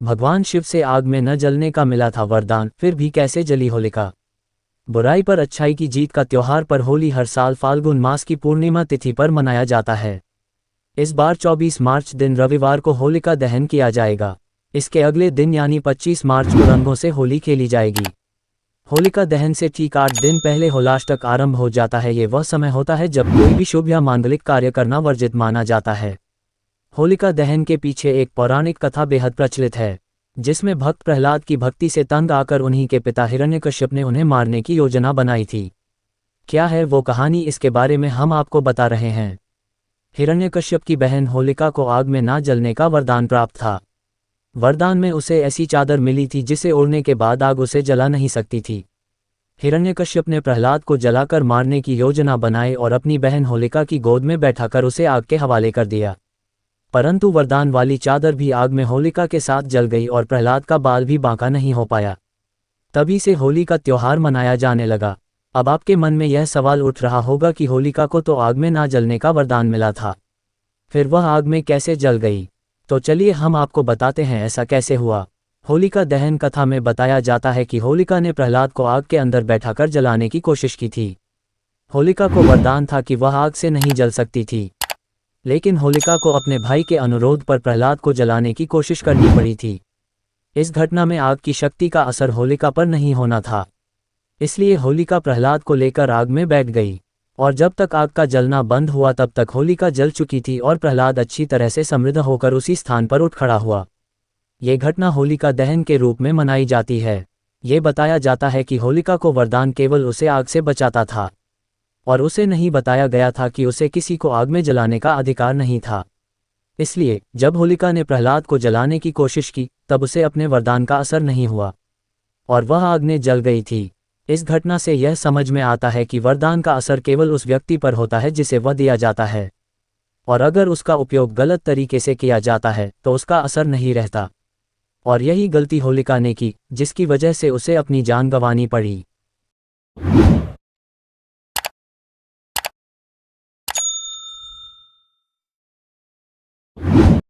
भगवान शिव से आग में न जलने का मिला था वरदान, फिर भी कैसे जली होलिका। बुराई पर अच्छाई की जीत का त्योहार पर होली हर साल फाल्गुन मास की पूर्णिमा तिथि पर मनाया जाता है। इस बार 24 मार्च दिन रविवार को होलिका दहन किया जाएगा। इसके अगले दिन यानी 25 मार्च को रंगों से होली खेली जाएगी। होलिका दहन से ठीक 8 दिन पहले होलाष्टक आरंभ हो जाता है। ये वह समय होता है जब कोई भी शुभ या मांगलिक कार्य करना वर्जित माना जाता है। होलिका दहन के पीछे एक पौराणिक कथा बेहद प्रचलित है, जिसमें भक्त प्रहलाद की भक्ति से तंग आकर उन्हीं के पिता हिरण्यकश्यप ने उन्हें मारने की योजना बनाई थी। क्या है वो कहानी, इसके बारे में हम आपको बता रहे हैं। हिरण्यकश्यप की बहन होलिका को आग में ना जलने का वरदान प्राप्त था। वरदान में उसे ऐसी चादर मिली थी जिसे ओढ़ने के बाद आग उसे जला नहीं सकती थी। हिरण्यकश्यप ने प्रहलाद को जलाकर मारने की योजना बनाई और अपनी बहन होलिका की गोद में बैठाकर उसे आग के हवाले कर दिया। परंतु वरदान वाली चादर भी आग में होलिका के साथ जल गई और प्रहलाद का बाल भी बांका नहीं हो पाया। तभी से होली का त्योहार मनाया जाने लगा। अब आपके मन में यह सवाल उठ रहा होगा कि होलिका को तो आग में ना जलने का वरदान मिला था, फिर वह आग में कैसे जल गई। तो चलिए हम आपको बताते हैं ऐसा कैसे हुआ। होलिका दहन कथा में बताया जाता है कि होलिका ने प्रहलाद को आग के अंदर बैठाकर जलाने की कोशिश की थी। होलिका को वरदान था कि वह आग से नहीं जल सकती थी, लेकिन होलिका को अपने भाई के अनुरोध पर प्रहलाद को जलाने की कोशिश करनी पड़ी थी। इस घटना में आग की शक्ति का असर होलिका पर नहीं होना था, इसलिए होलिका प्रहलाद को लेकर आग में बैठ गई और जब तक आग का जलना बंद हुआ तब तक होलिका जल चुकी थी और प्रहलाद अच्छी तरह से समृद्ध होकर उसी स्थान पर उठ खड़ा हुआ। ये घटना होलिका दहन के रूप में मनाई जाती है। ये बताया जाता है कि होलिका को वरदान केवल उसे आग से बचाता था और उसे नहीं बताया गया था कि उसे किसी को आग में जलाने का अधिकार नहीं था। इसलिए जब होलिका ने प्रहलाद को जलाने की कोशिश की तब उसे अपने वरदान का असर नहीं हुआ और वह आग में जल गई थी। इस घटना से यह समझ में आता है कि वरदान का असर केवल उस व्यक्ति पर होता है जिसे वह दिया जाता है, और अगर उसका उपयोग गलत तरीके से किया जाता है तो उसका असर नहीं रहता। और यही गलती होलिका ने की, जिसकी वजह से उसे अपनी जान गंवानी पड़ी।